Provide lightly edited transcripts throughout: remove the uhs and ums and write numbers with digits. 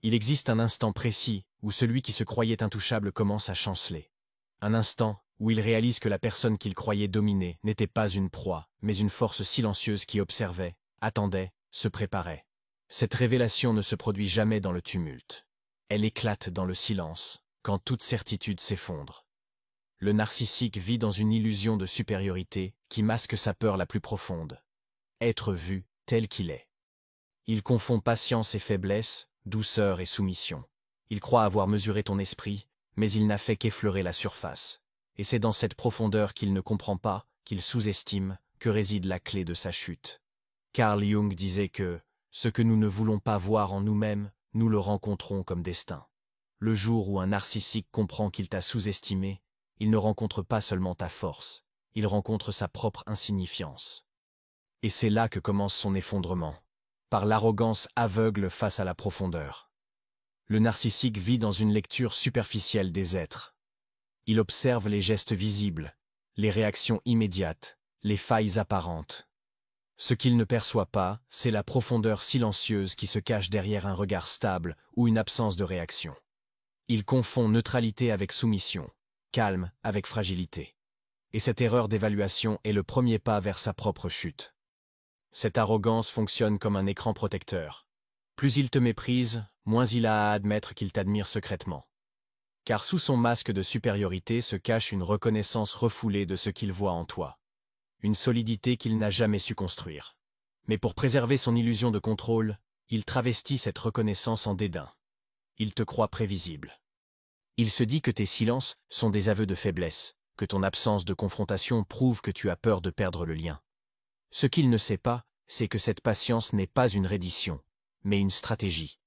Il existe un instant précis où celui qui se croyait intouchable commence à chanceler. Un instant où il réalise que la personne qu'il croyait dominer n'était pas une proie, mais une force silencieuse qui observait, attendait, se préparait. Cette révélation ne se produit jamais dans le tumulte. Elle éclate dans le silence, quand toute certitude s'effondre. Le narcissique vit dans une illusion de supériorité qui masque sa peur la plus profonde. Être vu tel qu'il est. Il confond patience et faiblesse, douceur et soumission. Il croit avoir mesuré ton esprit, mais il n'a fait qu'effleurer la surface. Et c'est dans cette profondeur qu'il ne comprend pas, qu'il sous-estime, que réside la clé de sa chute. Carl Jung disait que « ce que nous ne voulons pas voir en nous-mêmes, nous le rencontrons comme destin ». Le jour où un narcissique comprend qu'il t'a sous-estimé, il ne rencontre pas seulement ta force, il rencontre sa propre insignifiance. Et c'est là que commence son effondrement, par l'arrogance aveugle face à la profondeur. Le narcissique vit dans une lecture superficielle des êtres. Il observe les gestes visibles, les réactions immédiates, les failles apparentes. Ce qu'il ne perçoit pas, c'est la profondeur silencieuse qui se cache derrière un regard stable ou une absence de réaction. Il confond neutralité avec soumission, calme avec fragilité. Et cette erreur d'évaluation est le premier pas vers sa propre chute. Cette arrogance fonctionne comme un écran protecteur. Plus il te méprise, moins il a à admettre qu'il t'admire secrètement. Car sous son masque de supériorité se cache une reconnaissance refoulée de ce qu'il voit en toi. Une solidité qu'il n'a jamais su construire. Mais pour préserver son illusion de contrôle, il travestit cette reconnaissance en dédain. Il te croit prévisible. Il se dit que tes silences sont des aveux de faiblesse, que ton absence de confrontation prouve que tu as peur de perdre le lien. Ce qu'il ne sait pas, c'est que cette patience n'est pas une reddition, mais une stratégie.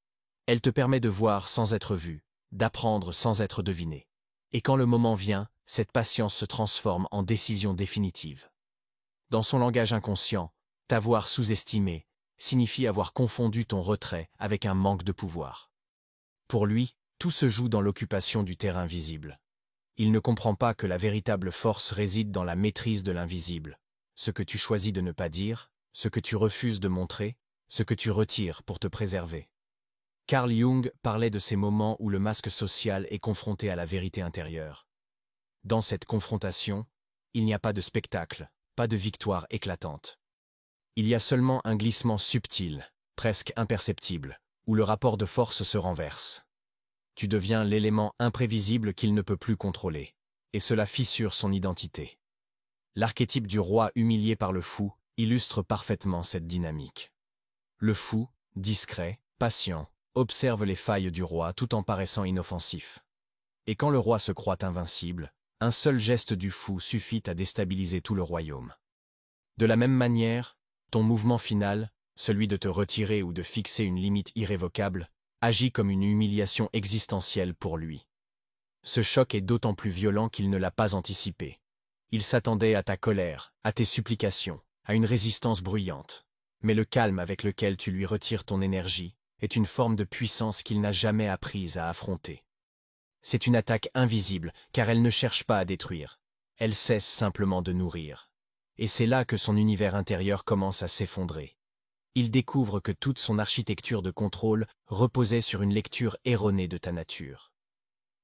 Elle te permet de voir sans être vu, d'apprendre sans être deviné. Et quand le moment vient, cette patience se transforme en décision définitive. Dans son langage inconscient, t'avoir sous-estimé signifie avoir confondu ton retrait avec un manque de pouvoir. Pour lui, tout se joue dans l'occupation du terrain visible. Il ne comprend pas que la véritable force réside dans la maîtrise de l'invisible, ce que tu choisis de ne pas dire, ce que tu refuses de montrer, ce que tu retires pour te préserver. Carl Jung parlait de ces moments où le masque social est confronté à la vérité intérieure. Dans cette confrontation, il n'y a pas de spectacle, pas de victoire éclatante. Il y a seulement un glissement subtil, presque imperceptible, où le rapport de force se renverse. Tu deviens l'élément imprévisible qu'il ne peut plus contrôler, et cela fissure son identité. L'archétype du roi humilié par le fou illustre parfaitement cette dynamique. Le fou, discret, patient, observe les failles du roi tout en paraissant inoffensif. Et quand le roi se croit invincible, un seul geste du fou suffit à déstabiliser tout le royaume. De la même manière, ton mouvement final, celui de te retirer ou de fixer une limite irrévocable, agit comme une humiliation existentielle pour lui. Ce choc est d'autant plus violent qu'il ne l'a pas anticipé. Il s'attendait à ta colère, à tes supplications, à une résistance bruyante. Mais le calme avec lequel tu lui retires ton énergie est une forme de puissance qu'il n'a jamais apprise à affronter. C'est une attaque invisible, car elle ne cherche pas à détruire. Elle cesse simplement de nourrir. Et c'est là que son univers intérieur commence à s'effondrer. Il découvre que toute son architecture de contrôle reposait sur une lecture erronée de ta nature.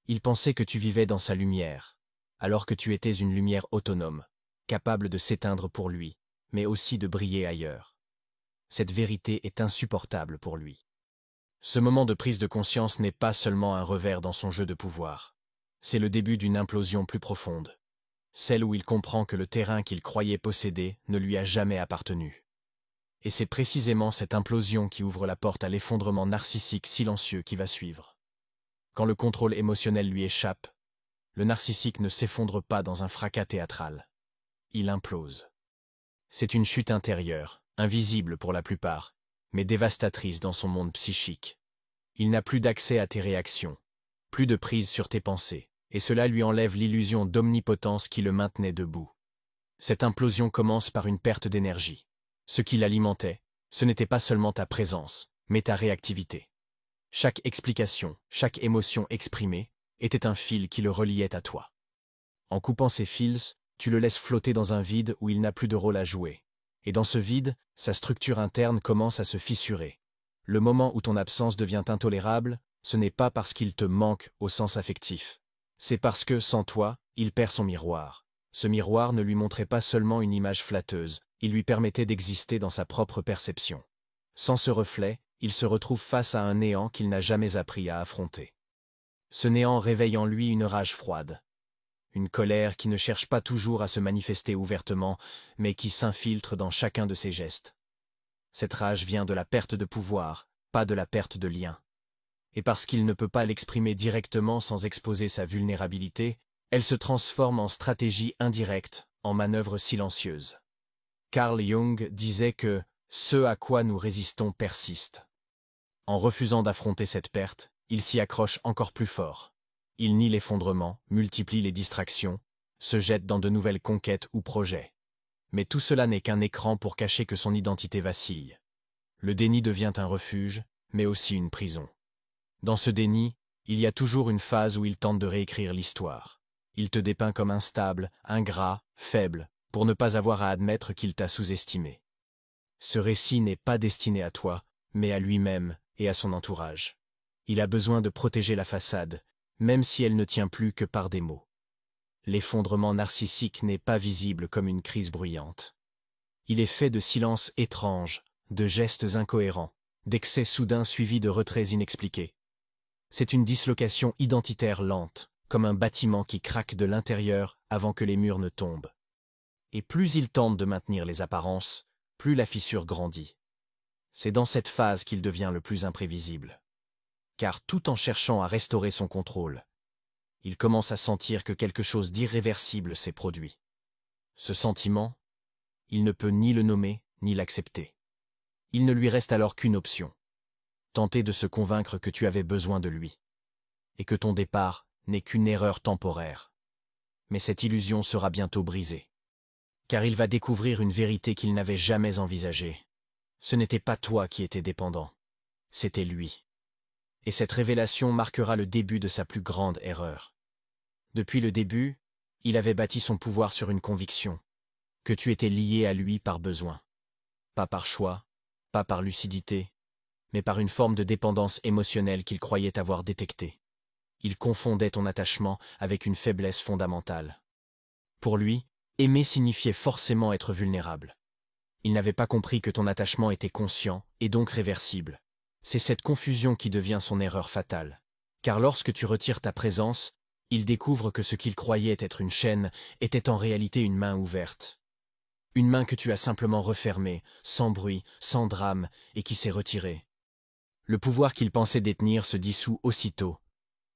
Il pensait que tu vivais dans sa lumière, alors que tu étais une lumière autonome, capable de s'éteindre pour lui, mais aussi de briller ailleurs. Cette vérité est insupportable pour lui. Ce moment de prise de conscience n'est pas seulement un revers dans son jeu de pouvoir. C'est le début d'une implosion plus profonde. Celle où il comprend que le terrain qu'il croyait posséder ne lui a jamais appartenu. Et c'est précisément cette implosion qui ouvre la porte à l'effondrement narcissique silencieux qui va suivre. Quand le contrôle émotionnel lui échappe, le narcissique ne s'effondre pas dans un fracas théâtral. Il implose. C'est une chute intérieure, invisible pour la plupart, mais dévastatrice dans son monde psychique. Il n'a plus d'accès à tes réactions, plus de prise sur tes pensées, et cela lui enlève l'illusion d'omnipotence qui le maintenait debout. Cette implosion commence par une perte d'énergie. Ce qui l'alimentait, ce n'était pas seulement ta présence, mais ta réactivité. Chaque explication, chaque émotion exprimée, était un fil qui le reliait à toi. En coupant ces fils, tu le laisses flotter dans un vide où il n'a plus de rôle à jouer. Et dans ce vide, sa structure interne commence à se fissurer. Le moment où ton absence devient intolérable, ce n'est pas parce qu'il te manque au sens affectif. C'est parce que, sans toi, il perd son miroir. Ce miroir ne lui montrait pas seulement une image flatteuse, il lui permettait d'exister dans sa propre perception. Sans ce reflet, il se retrouve face à un néant qu'il n'a jamais appris à affronter. Ce néant réveille en lui une rage froide. Une colère qui ne cherche pas toujours à se manifester ouvertement, mais qui s'infiltre dans chacun de ses gestes. Cette rage vient de la perte de pouvoir, pas de la perte de lien. Et parce qu'il ne peut pas l'exprimer directement sans exposer sa vulnérabilité, elle se transforme en stratégie indirecte, en manœuvre silencieuse. Carl Jung disait que « ce à quoi nous résistons persiste ». En refusant d'affronter cette perte, il s'y accroche encore plus fort. Il nie l'effondrement, multiplie les distractions, se jette dans de nouvelles conquêtes ou projets. Mais tout cela n'est qu'un écran pour cacher que son identité vacille. Le déni devient un refuge, mais aussi une prison. Dans ce déni, il y a toujours une phase où il tente de réécrire l'histoire. Il te dépeint comme instable, ingrat, faible, pour ne pas avoir à admettre qu'il t'a sous-estimé. Ce récit n'est pas destiné à toi, mais à lui-même et à son entourage. Il a besoin de protéger la façade, même si elle ne tient plus que par des mots. L'effondrement narcissique n'est pas visible comme une crise bruyante. Il est fait de silences étranges, de gestes incohérents, d'excès soudains suivis de retraits inexpliqués. C'est une dislocation identitaire lente, comme un bâtiment qui craque de l'intérieur avant que les murs ne tombent. Et plus il tente de maintenir les apparences, plus la fissure grandit. C'est dans cette phase qu'il devient le plus imprévisible. Car tout en cherchant à restaurer son contrôle, il commence à sentir que quelque chose d'irréversible s'est produit. Ce sentiment, il ne peut ni le nommer, ni l'accepter. Il ne lui reste alors qu'une option. Tenter de se convaincre que tu avais besoin de lui. Et que ton départ n'est qu'une erreur temporaire. Mais cette illusion sera bientôt brisée. Car il va découvrir une vérité qu'il n'avait jamais envisagée. Ce n'était pas toi qui étais dépendant. C'était lui. Et cette révélation marquera le début de sa plus grande erreur. Depuis le début, il avait bâti son pouvoir sur une conviction, que tu étais lié à lui par besoin. Pas par choix, pas par lucidité, mais par une forme de dépendance émotionnelle qu'il croyait avoir détectée. Il confondait ton attachement avec une faiblesse fondamentale. Pour lui, aimer signifiait forcément être vulnérable. Il n'avait pas compris que ton attachement était conscient et donc réversible. C'est cette confusion qui devient son erreur fatale. Car lorsque tu retires ta présence, il découvre que ce qu'il croyait être une chaîne était en réalité une main ouverte. Une main que tu as simplement refermée, sans bruit, sans drame, et qui s'est retirée. Le pouvoir qu'il pensait détenir se dissout aussitôt,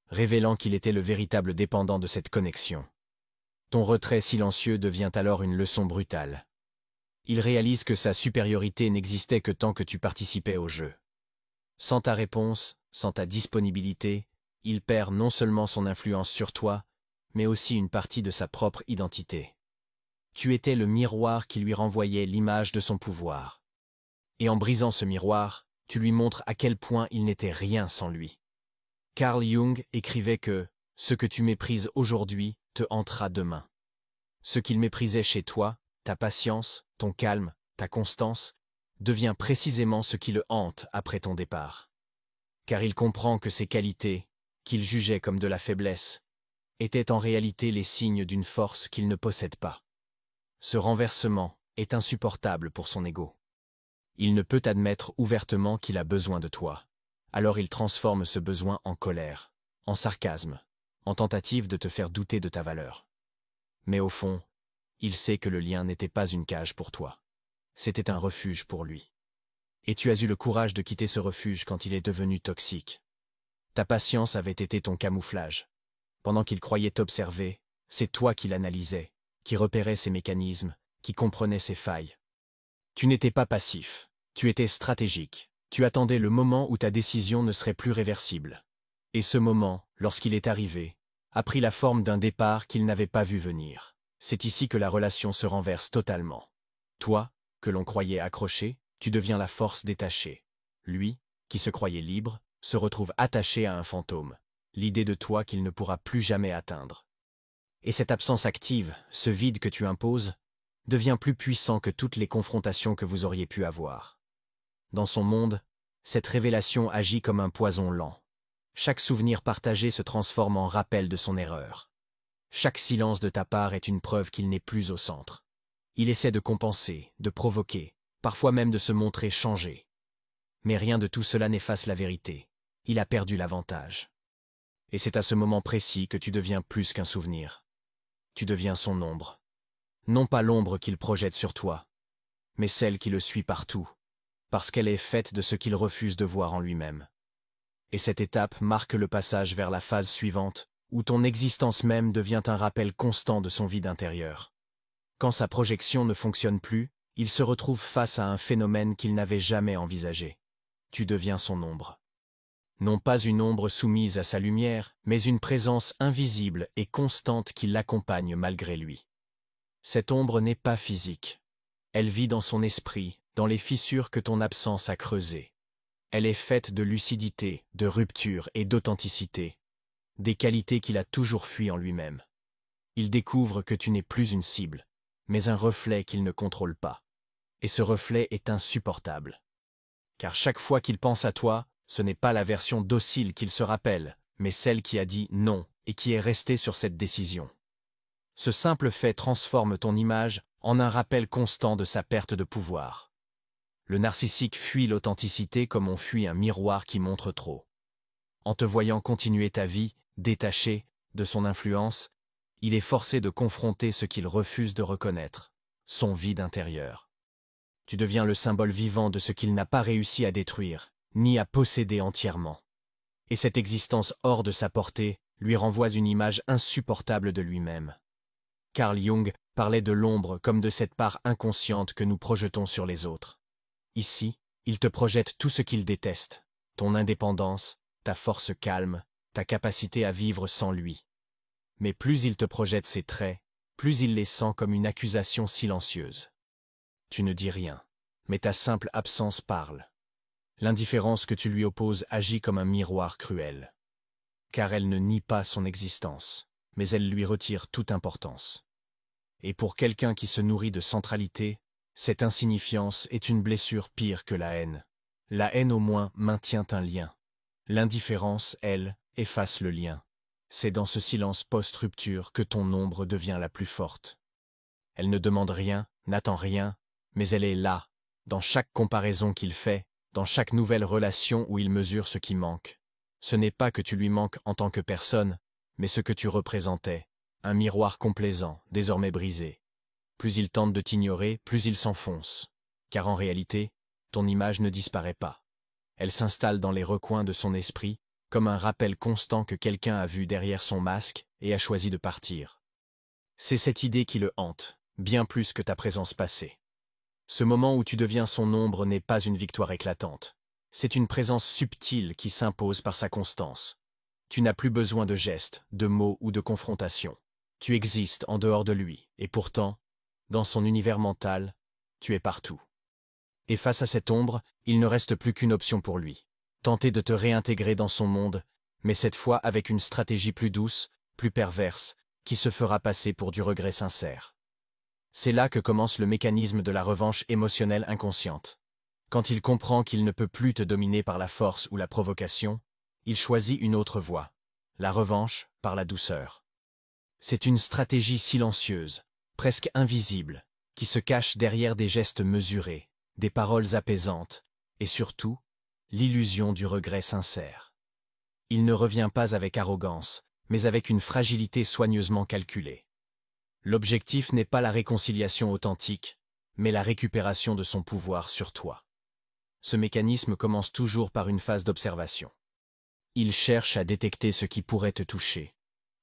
révélant qu'il était le véritable dépendant de cette connexion. Ton retrait silencieux devient alors une leçon brutale. Il réalise que sa supériorité n'existait que tant que tu participais au jeu. Sans ta réponse, sans ta disponibilité, il perd non seulement son influence sur toi, mais aussi une partie de sa propre identité. Tu étais le miroir qui lui renvoyait l'image de son pouvoir. Et en brisant ce miroir, tu lui montres à quel point il n'était rien sans lui. Carl Jung écrivait que « ce que tu méprises aujourd'hui te hantera demain ». Ce qu'il méprisait chez toi, ta patience, ton calme, ta constance, devient précisément ce qui le hante après ton départ. Car il comprend que ces qualités, qu'il jugeait comme de la faiblesse, étaient en réalité les signes d'une force qu'il ne possède pas. Ce renversement est insupportable pour son ego. Il ne peut admettre ouvertement qu'il a besoin de toi. Alors il transforme ce besoin en colère, en sarcasme, en tentative de te faire douter de ta valeur. Mais au fond, il sait que le lien n'était pas une cage pour toi. C'était un refuge pour lui. Et tu as eu le courage de quitter ce refuge quand il est devenu toxique. Ta patience avait été ton camouflage. Pendant qu'il croyait t'observer, c'est toi qui l'analysais, qui repérais ses mécanismes, qui comprenais ses failles. Tu n'étais pas passif, tu étais stratégique. Tu attendais le moment où ta décision ne serait plus réversible. Et ce moment, lorsqu'il est arrivé, a pris la forme d'un départ qu'il n'avait pas vu venir. C'est ici que la relation se renverse totalement. Toi, que l'on croyait accroché, tu deviens la force détachée. Lui, qui se croyait libre, se retrouve attaché à un fantôme, l'idée de toi qu'il ne pourra plus jamais atteindre. Et cette absence active, ce vide que tu imposes, devient plus puissant que toutes les confrontations que vous auriez pu avoir. Dans son monde, Cette révélation agit comme un poison lent. Chaque souvenir partagé se transforme en rappel de son erreur. Chaque silence de ta part est une preuve qu'il n'est plus au centre. Il essaie de compenser, de provoquer, parfois même de se montrer changé. Mais rien de tout cela n'efface la vérité. Il a perdu l'avantage. Et c'est à ce moment précis que tu deviens plus qu'un souvenir. Tu deviens son ombre. Non pas l'ombre qu'il projette sur toi, mais celle qui le suit partout, parce qu'elle est faite de ce qu'il refuse de voir en lui-même. Et cette étape marque le passage vers la phase suivante, où ton existence même devient un rappel constant de son vide intérieur. Quand sa projection ne fonctionne plus, il se retrouve face à un phénomène qu'il n'avait jamais envisagé. Tu deviens son ombre. Non pas une ombre soumise à sa lumière, mais une présence invisible et constante qui l'accompagne malgré lui. Cette ombre n'est pas physique. Elle vit dans son esprit, dans les fissures que ton absence a creusées. Elle est faite de lucidité, de rupture et d'authenticité, des qualités qu'il a toujours fuies en lui-même. Il découvre que tu n'es plus une cible, mais un reflet qu'il ne contrôle pas. Et ce reflet est insupportable. Car chaque fois qu'il pense à toi, ce n'est pas la version docile qu'il se rappelle, mais celle qui a dit non et qui est restée sur cette décision. Ce simple fait transforme ton image en un rappel constant de sa perte de pouvoir. Le narcissique fuit l'authenticité comme on fuit un miroir qui montre trop. En te voyant continuer ta vie, détaché de son influence, il est forcé de confronter ce qu'il refuse de reconnaître, son vide intérieur. Tu deviens le symbole vivant de ce qu'il n'a pas réussi à détruire, ni à posséder entièrement. Et cette existence hors de sa portée lui renvoie une image insupportable de lui-même. Carl Jung parlait de l'ombre comme de cette part inconsciente que nous projetons sur les autres. Ici, il te projette tout ce qu'il déteste, ton indépendance, ta force calme, ta capacité à vivre sans lui. Mais plus il te projette ses traits, plus il les sent comme une accusation silencieuse. Tu ne dis rien, mais ta simple absence parle. L'indifférence que tu lui opposes agit comme un miroir cruel. Car elle ne nie pas son existence, mais elle lui retire toute importance. Et pour quelqu'un qui se nourrit de centralité, cette insignifiance est une blessure pire que la haine. La haine au moins maintient un lien. L'indifférence, elle, efface le lien. C'est dans ce silence post-rupture que ton ombre devient la plus forte. Elle ne demande rien, n'attend rien, mais elle est là, dans chaque comparaison qu'il fait, dans chaque nouvelle relation où il mesure ce qui manque. Ce n'est pas que tu lui manques en tant que personne, mais ce que tu représentais, un miroir complaisant, désormais brisé. Plus il tente de t'ignorer, plus il s'enfonce. Car en réalité, ton image ne disparaît pas. Elle s'installe dans les recoins de son esprit, comme un rappel constant que quelqu'un a vu derrière son masque et a choisi de partir. C'est cette idée qui le hante, bien plus que ta présence passée. Ce moment où tu deviens son ombre n'est pas une victoire éclatante. C'est une présence subtile qui s'impose par sa constance. Tu n'as plus besoin de gestes, de mots ou de confrontation. Tu existes en dehors de lui, et pourtant, dans son univers mental, tu es partout. Et face à cette ombre, il ne reste plus qu'une option pour lui. Tenter de te réintégrer dans son monde, mais cette fois avec une stratégie plus douce, plus perverse, qui se fera passer pour du regret sincère. C'est là que commence le mécanisme de la revanche émotionnelle inconsciente. Quand il comprend qu'il ne peut plus te dominer par la force ou la provocation, il choisit une autre voie, la revanche par la douceur. C'est une stratégie silencieuse, presque invisible, qui se cache derrière des gestes mesurés, des paroles apaisantes, et surtout, l'illusion du regret sincère. Il ne revient pas avec arrogance, mais avec une fragilité soigneusement calculée. L'objectif n'est pas la réconciliation authentique, mais la récupération de son pouvoir sur toi. Ce mécanisme commence toujours par une phase d'observation. Il cherche à détecter ce qui pourrait te toucher,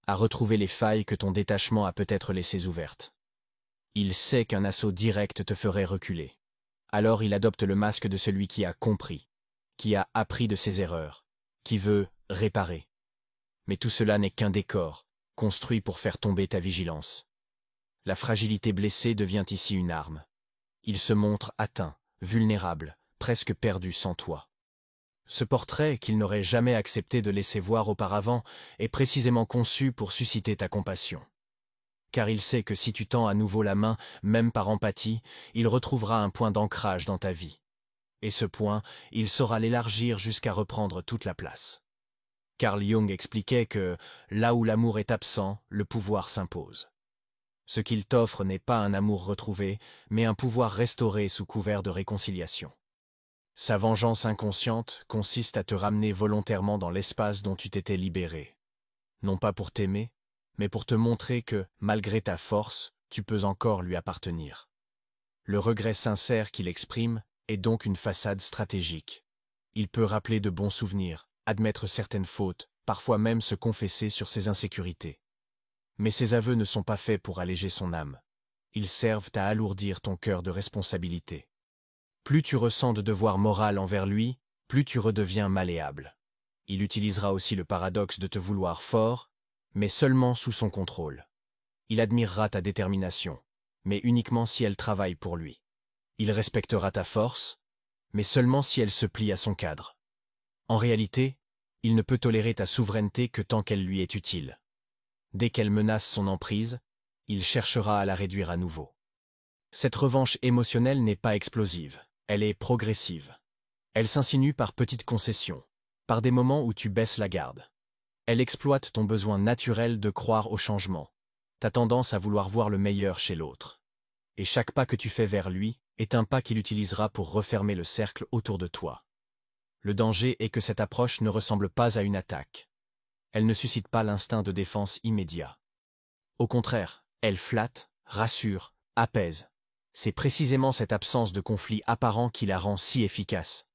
à retrouver les failles que ton détachement a peut-être laissées ouvertes. Il sait qu'un assaut direct te ferait reculer. Alors il adopte le masque de celui qui a compris, qui a appris de ses erreurs, qui veut réparer. Mais tout cela n'est qu'un décor, construit pour faire tomber ta vigilance. La fragilité blessée devient ici une arme. Il se montre atteint, vulnérable, presque perdu sans toi. Ce portrait, qu'il n'aurait jamais accepté de laisser voir auparavant, est précisément conçu pour susciter ta compassion. Car il sait que si tu tends à nouveau la main, même par empathie, il retrouvera un point d'ancrage dans ta vie. Et ce point, il saura l'élargir jusqu'à reprendre toute la place. Carl Jung expliquait que, là où l'amour est absent, le pouvoir s'impose. Ce qu'il t'offre n'est pas un amour retrouvé, mais un pouvoir restauré sous couvert de réconciliation. Sa vengeance inconsciente consiste à te ramener volontairement dans l'espace dont tu t'étais libéré. Non pas pour t'aimer, mais pour te montrer que, malgré ta force, tu peux encore lui appartenir. Le regret sincère qu'il exprime est donc une façade stratégique. Il peut rappeler de bons souvenirs, admettre certaines fautes, parfois même se confesser sur ses insécurités. Mais ces aveux ne sont pas faits pour alléger son âme. Ils servent à alourdir ton cœur de responsabilité. Plus tu ressens de devoir moral envers lui, plus tu redeviens malléable. Il utilisera aussi le paradoxe de te vouloir fort, mais seulement sous son contrôle. Il admirera ta détermination, mais uniquement si elle travaille pour lui. Il respectera ta force, mais seulement si elle se plie à son cadre. En réalité, il ne peut tolérer ta souveraineté que tant qu'elle lui est utile. Dès qu'elle menace son emprise, il cherchera à la réduire à nouveau. Cette revanche émotionnelle n'est pas explosive, elle est progressive. Elle s'insinue par petites concessions, par des moments où tu baisses la garde. Elle exploite ton besoin naturel de croire au changement, ta tendance à vouloir voir le meilleur chez l'autre. Et chaque pas que tu fais vers lui est un pas qu'il utilisera pour refermer le cercle autour de toi. Le danger est que cette approche ne ressemble pas à une attaque. Elle ne suscite pas l'instinct de défense immédiat. Au contraire, elle flatte, rassure, apaise. C'est précisément cette absence de conflit apparent qui la rend si efficace.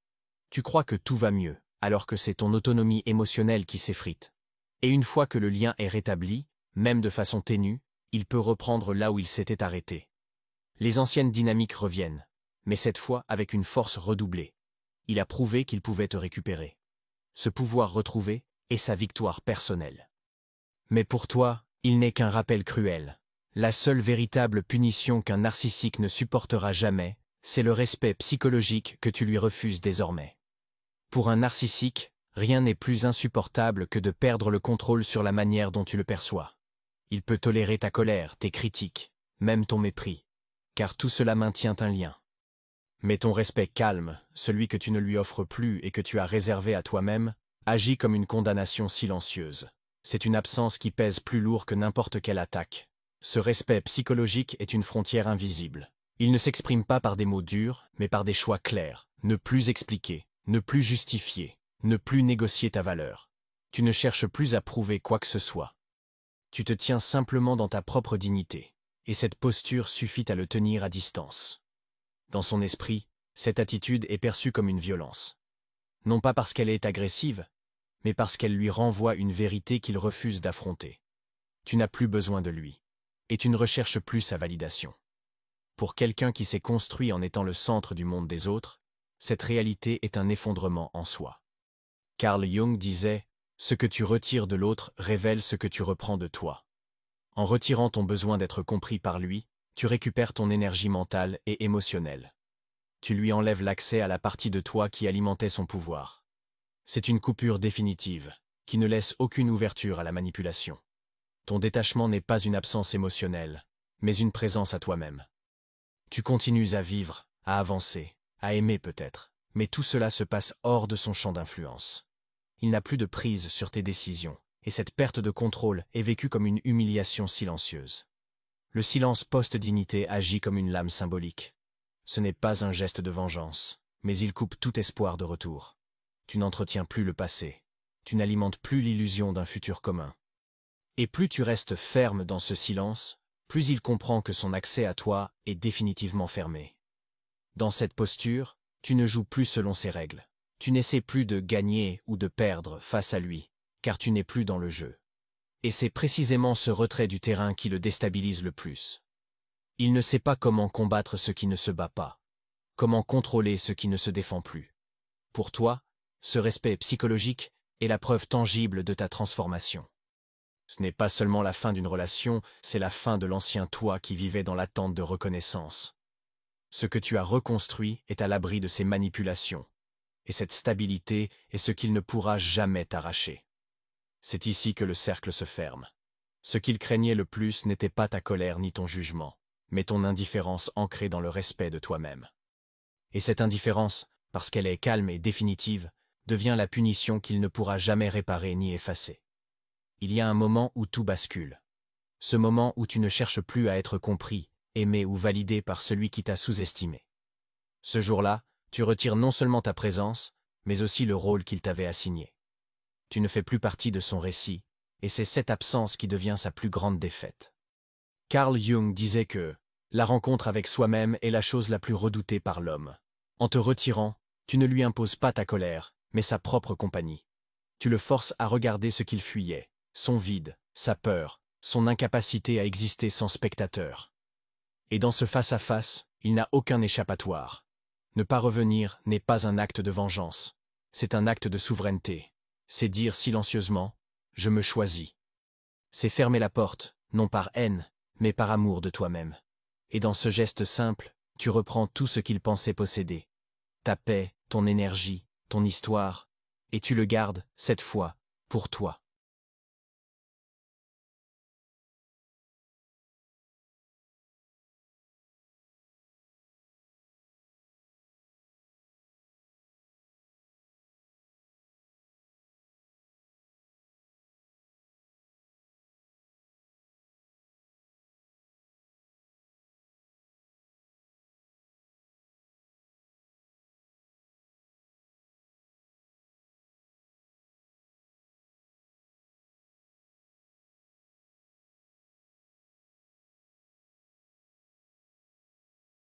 Tu crois que tout va mieux, alors que c'est ton autonomie émotionnelle qui s'effrite. Et une fois que le lien est rétabli, même de façon ténue, il peut reprendre là où il s'était arrêté. Les anciennes dynamiques reviennent, mais cette fois avec une force redoublée. Il a prouvé qu'il pouvait te récupérer. Ce pouvoir retrouvé est sa victoire personnelle. Mais pour toi, il n'est qu'un rappel cruel. La seule véritable punition qu'un narcissique ne supportera jamais, c'est le respect psychologique que tu lui refuses désormais. Pour un narcissique, rien n'est plus insupportable que de perdre le contrôle sur la manière dont tu le perçois. Il peut tolérer ta colère, tes critiques, même ton mépris, car tout cela maintient un lien. Mais ton respect calme, celui que tu ne lui offres plus et que tu as réservé à toi-même, agit comme une condamnation silencieuse. C'est une absence qui pèse plus lourd que n'importe quelle attaque. Ce respect psychologique est une frontière invisible. Il ne s'exprime pas par des mots durs, mais par des choix clairs. Ne plus expliquer, ne plus justifier, ne plus négocier ta valeur. Tu ne cherches plus à prouver quoi que ce soit. Tu te tiens simplement dans ta propre dignité, et cette posture suffit à le tenir à distance. Dans son esprit, cette attitude est perçue comme une violence. Non pas parce qu'elle est agressive, mais parce qu'elle lui renvoie une vérité qu'il refuse d'affronter. Tu n'as plus besoin de lui, et tu ne recherches plus sa validation. Pour quelqu'un qui s'est construit en étant le centre du monde des autres, cette réalité est un effondrement en soi. Carl Jung disait « Ce que tu retires de l'autre révèle ce que tu reprends de toi ». En retirant ton besoin d'être compris par lui, tu récupères ton énergie mentale et émotionnelle. Tu lui enlèves l'accès à la partie de toi qui alimentait son pouvoir. C'est une coupure définitive, qui ne laisse aucune ouverture à la manipulation. Ton détachement n'est pas une absence émotionnelle, mais une présence à toi-même. Tu continues à vivre, à avancer, à aimer peut-être, mais tout cela se passe hors de son champ d'influence. Il n'a plus de prise sur tes décisions, et cette perte de contrôle est vécue comme une humiliation silencieuse. Le silence post-dignité agit comme une lame symbolique. Ce n'est pas un geste de vengeance, mais il coupe tout espoir de retour. Tu n'entretiens plus le passé, tu n'alimentes plus l'illusion d'un futur commun. Et plus tu restes ferme dans ce silence, plus il comprend que son accès à toi est définitivement fermé. Dans cette posture, tu ne joues plus selon ses règles. Tu n'essaies plus de gagner ou de perdre face à lui, car tu n'es plus dans le jeu. Et c'est précisément ce retrait du terrain qui le déstabilise le plus. Il ne sait pas comment combattre ce qui ne se bat pas, comment contrôler ce qui ne se défend plus. Pour toi, ce respect psychologique est la preuve tangible de ta transformation. Ce n'est pas seulement la fin d'une relation, c'est la fin de l'ancien toi qui vivait dans l'attente de reconnaissance. Ce que tu as reconstruit est à l'abri de ces manipulations, et cette stabilité est ce qu'il ne pourra jamais t'arracher. C'est ici que le cercle se ferme. Ce qu'il craignait le plus n'était pas ta colère ni ton jugement, mais ton indifférence ancrée dans le respect de toi-même. Et cette indifférence, parce qu'elle est calme et définitive, devient la punition qu'il ne pourra jamais réparer ni effacer. Il y a un moment où tout bascule. Ce moment où tu ne cherches plus à être compris, aimé ou validé par celui qui t'a sous-estimé. Ce jour-là, tu retires non seulement ta présence, mais aussi le rôle qu'il t'avait assigné. Tu ne fais plus partie de son récit, et c'est cette absence qui devient sa plus grande défaite. Carl Jung disait que la rencontre avec soi-même est la chose la plus redoutée par l'homme. En te retirant, tu ne lui imposes pas ta colère, mais sa propre compagnie. Tu le forces à regarder ce qu'il fuyait, son vide, sa peur, son incapacité à exister sans spectateur. Et dans ce face-à-face, il n'a aucun échappatoire. Ne pas revenir n'est pas un acte de vengeance, c'est un acte de souveraineté. C'est dire silencieusement « je me choisis ». C'est fermer la porte, non par haine, mais par amour de toi-même. Et dans ce geste simple, tu reprends tout ce qu'il pensait posséder. Ta paix, ton énergie, ton histoire, et tu le gardes, cette fois, pour toi.